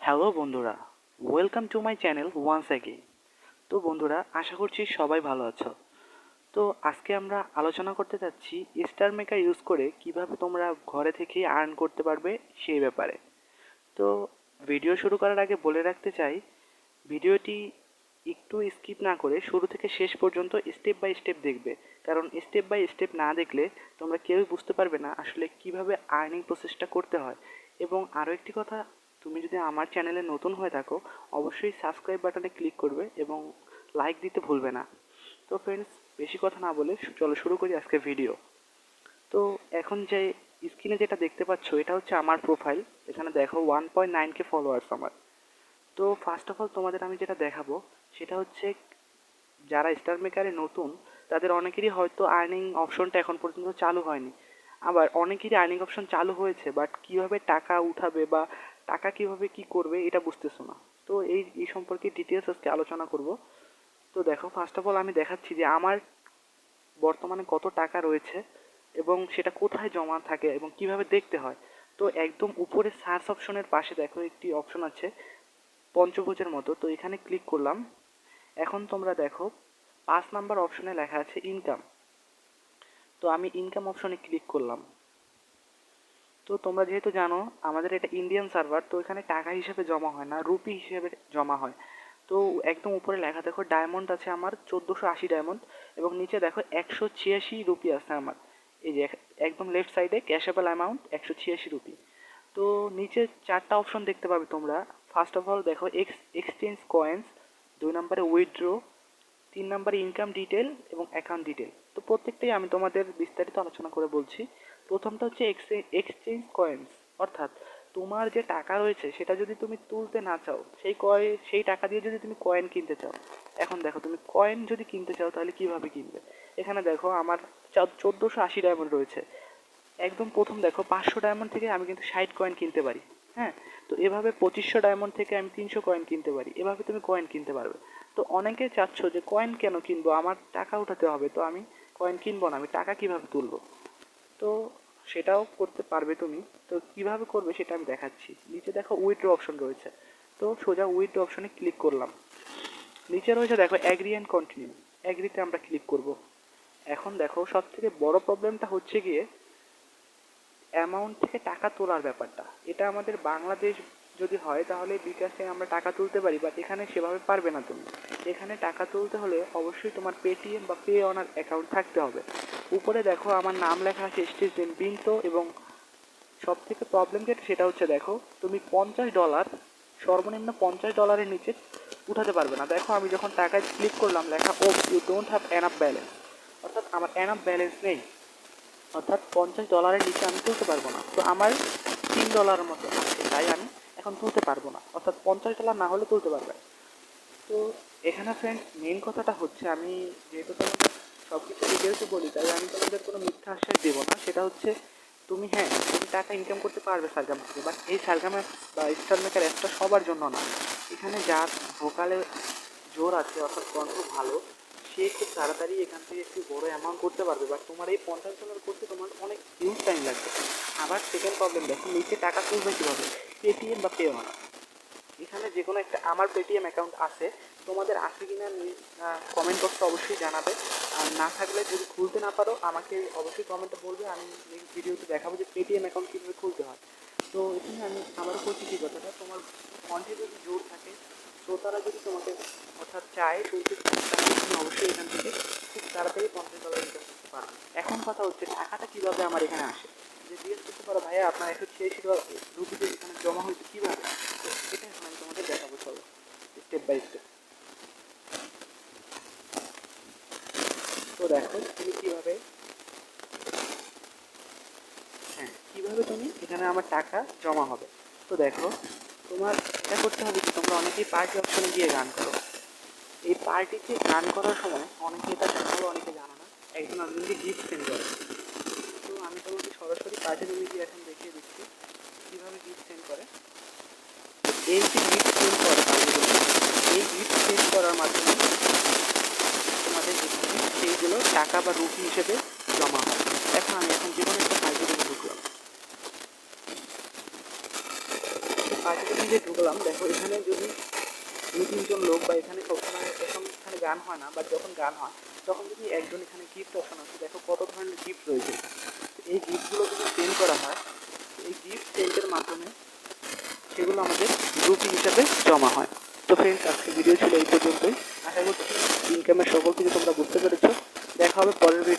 Hello বন্ধুরা, welcome to my channel once again. তো বন্ধুরা, আশা করছি সবাই ভালো আছো। তো আজকে আমরা আলোচনা করতে যাচ্ছি স্টার মেকার ইউজ করে কিভাবে তোমরা ঘরে থেকেই আর্ন করতে পারবে সেই ব্যাপারে। তো ভিডিও শুরু করার আগে বলে রাখতে চাই, ভিডিওটি একটু স্কিপ না করে শুরু থেকে শেষ পর্যন্ত স্টেপ বাই স্টেপ দেখবে, কারণ স্টেপ বাই স্টেপ না দেখলে তোমরা কেউই বুঝতে পারবে না আসলে কিভাবে আর্নিং প্রসেসটা করতে হয়। এবং আরও একটি কথা, তুমি যদি আমার চ্যানেলে নতুন হয়ে থাকো অবশ্যই সাবস্ক্রাইব বাটনে ক্লিক করবে এবং লাইক দিতে ভুলবে না। তো ফ্রেন্ডস, বেশি কথা না বলে চলো শুরু করি আজকে ভিডিও। তো এখন যে স্ক্রিনে যেটা দেখতে পাচ্ছ এটা হচ্ছে আমার প্রোফাইল। এখানে দেখো 1.9K ফলোয়ার্স আমার। তো ফার্স্ট অফ অল তোমাদের আমি যেটা দেখাবো সেটা হচ্ছে, যারা স্টার মেকারে নতুন তাদের অনেকেরই হয়তো আর্নিং অপশনটা এখন পর্যন্ত চালু হয়নি, আবার অনেকেরই আর্নিং অপশন চালু হয়েছে বাট কীভাবে টাকা উঠাবে বা টাকা কীভাবে কী করবে এটা বুঝতেছো না। তো এই সম্পর্কে ডিটেলস আজকে আলোচনা করব। তো দেখো, ফার্স্ট অফ অল আমি দেখাচ্ছি যে আমার বর্তমানে কত টাকা রয়েছে এবং সেটা কোথায় জমা থাকে এবং কিভাবে দেখতে হয়। তো একদম উপরে সার্চ অপশনের পাশে দেখো একটি অপশন আছে পঞ্চভুজের মতো, তো এখানে ক্লিক করলাম। এখন তোমরা দেখো 5 নাম্বার অপশনে লেখা আছে ইনকাম। তো আমি ইনকাম অপশনে ক্লিক করলাম। তো তোমরা যেহেতু জানো আমাদের এটা ইন্ডিয়ান সার্ভার, তো এখানে টাকা হিসেবে জমা হয় না, রুপি হিসেবে জমা হয়। তো একদম উপরে লেখা দেখো ডায়মন্ড আছে আমার 1480 ডায়মন্ড, এবং নিচে দেখো 186 রুপি আছে আমার। এই যে একদম লেফট সাইডে ক্যাশেবল অ্যামাউন্ট 186 রুপি। তো নিচে 4টা অপশন দেখতে পাবে তোমরা। ফার্স্ট অফ অল দেখো এক্সচেঞ্জ কয়েন্স, 2 নম্বরে উইথড্র, 3 নম্বরে ইনকাম ডিটেল এবং অ্যাকাউন্ট ডিটেল। তো প্রত্যেকটাই আমি তোমাদের বিস্তারিত আলোচনা করে বলছি। প্রথমটা হচ্ছে এক্সচেঞ্জ কয়েন্স, অর্থাৎ তোমার যে টাকা রয়েছে সেটা যদি তুমি তুলতে না চাও, সেই টাকা দিয়ে যদি তুমি কয়েন কিনতে চাও। এখন দেখো, তুমি কয়েন যদি কিনতে চাও তাহলে কিভাবে কিনবে। এখানে দেখো আমার 1480 ডায়মন্ড রয়েছে। একদম প্রথম দেখো 500 ডায়মন্ড থেকে আমি কিন্তু 60 কয়েন কিনতে পারি। হ্যাঁ, তো এভাবে 2500 ডায়মন্ড থেকে আমি 300 কয়েন কিনতে পারি। এভাবে তুমি কয়েন কিনতে পারবে। তো অনেকে চাচ্ছ যে কয়েন কেন কিনবো, আমার টাকা উঠাতে হবে, তো আমি কয়েন কিনবো না, আমি টাকা কিভাবে তুলবো। তো সেটাও করতে পারবে তুমি। তো কিভাবে করবে সেটা আমি দেখাচ্ছি। নিচে দেখো উইথড্র অপশন রয়েছে, তো সোজা উইথড্র অপশনে ক্লিক করলাম। নিচে রয়েছে দেখো অ্যাগ্রি অ্যান্ড কন্টিনিউ, অ্যাগ্রিতে আমরা ক্লিক করব। এখন দেখো সব থেকে বড় প্রবলেমটা হচ্ছে গিয়ে অ্যামাউন্ট থেকে টাকা তোলার ব্যাপারটা। এটা আমাদের বাংলাদেশ যদি হয় তাহলে বিকাশে আমরা টাকা তুলতে পারি, বাট এখানে সেভাবে পারবে না তুমি। এখানে টাকা তুলতে হলে অবশ্যই তোমার পেটিএম বা পে অনার অ্যাকাউন্ট থাকতে হবে। উপরে দেখো আমার নাম লেখা আছে ইটস বিনটো, এবং সব থেকে প্রবলেম যেটা সেটা হচ্ছে দেখো তুমি $50, সর্বনিম্ন $50 নিচে উঠাতে পারবে না। দেখো আমি যখন টাকায় ক্লিক করলাম লেখা ও you don't have enough balance, অর্থাৎ আমার এনাফ ব্যালেন্স নেই, অর্থাৎ $50 নিচে আমি তুলতে পারবো না। তো আমার $3 মতো আছে, তাই আমি এখন তুলতে পারবো না, অর্থাৎ $50 না হলে তুলতে পারবে। তো এখানে ফ্রেন্ড মেন কথাটা হচ্ছে, আমি যেহেতু তোমাদের সব কিছু ডিটেলসে বলি তাই আমি তোমাদের কোনো মিথ্যা আশ্বাস দেবো না। সেটা হচ্ছে তুমি, হ্যাঁ, তুমি টাকা ইনকাম করতে পারবে সারগাম থেকে, বাট এই সারগাম অ্যাপ বা স্টার মেকার অ্যাপটা সবার জন্য না। এখানে যার ভোকালে জোর আছে, অর্থাৎ কণ্ঠ ভালো, সে খুব তাড়াতাড়ি এখান থেকে একটু বড় অ্যামাউন্ট করতে পারবে, বাট তোমার এই $50 করতে তোমার অনেক হিউজ টাইম লাগবে। আবার সেকেন্ড প্রবলেম দেখো, নিচে টাকা তুলবে কীভাবে, পেটিএম বা পে অনার। এখানে যে কোনো একটা, আমার পেটিএম অ্যাকাউন্ট আছে, তোমাদের আছে কিনা কমেন্ট বক্সে অবশ্যই জানাবে। আর না থাকলে যদি খুলতে না পারো আমাকে অবশ্যই কমেন্টে বলবে, আমি এই ভিডিওতে দেখাবো যে পেটিএম অ্যাকাউন্ট কীভাবে খুলতে হয়। তো এখানে আমি আবারও বলছি কী কথাটা, তোমার কণ্ঠে যদি জোর থাকে, শ্রোতারা যদি তোমাকে অর্থাৎ চায় শুনতে, তাহলে তুমি অবশ্যই এখান থেকে খুব তাড়াতাড়ি $50 ইনকাম করতে পারবে। এখন কথা হচ্ছে টাকাটা কীভাবে আমার এখানে আসে। যে জিজ্ঞেস করতে পারো ভাইয়া আপনার 186 রুপিতে এখানে জমা হয়েছে কীভাবে। তো এটা এখন আমি তোমাদের দেখাবো, চলো স্টেপ বাই স্টেপ। তো দেখো তুমি কীভাবে, হ্যাঁ, কীভাবে তুমি এখানে আমার টাকা জমা হবে। তো দেখো তোমার এটা করতে হবে কি, তোমরা অনেকেই পার্টি অপশনে গিয়ে গান করো। এই পার্টিতে গান করার সময় অনেকে এটা জানো, অনেকে জানো না, একজন আরেকজনকে গিফট সেন্ড করে। তো আমি তোমাকে সরাসরি পার্টি রুমে গিয়ে এখন দেখিয়ে দিচ্ছি কীভাবে গিফট সেন্ড করে। এই যে গিফট সেন্ড করে পার্টিগুলো, এই গিফট সেন্ড করার মাধ্যমে তোমাদের যেখানে সেইগুলো টাকা বা রুপি হিসেবে জমা হয়। এখন যে কোনো একটা পার্টি রুমে ঢুকলাম। পার্টিতে যে ঢুকলাম, দেখো এখানে যদি 2-3 জন লোক বা এখানে সবসময় এখন এখানে গান হয় না, বা যখন গান হয় তখন যদি একজন এখানে গিফট অপশন আছে, দেখো কত ধরনের গিফট রয়েছে। এই গিফটগুলো যদি সেন্ড করা হয়, এই গিফট সেন্ডের মাধ্যমে সেগুলো আমাদের গ্রুপিং হিসাবে জমা হয়। তো ফ্রেন্ডস, আজকে ভিডিও ছিল এই পর্যন্তই। আশা করছি ইনকামের সকল কিছু তোমরা বুঝতে পেরেছো। দেখা হবে পরের ভিডিও।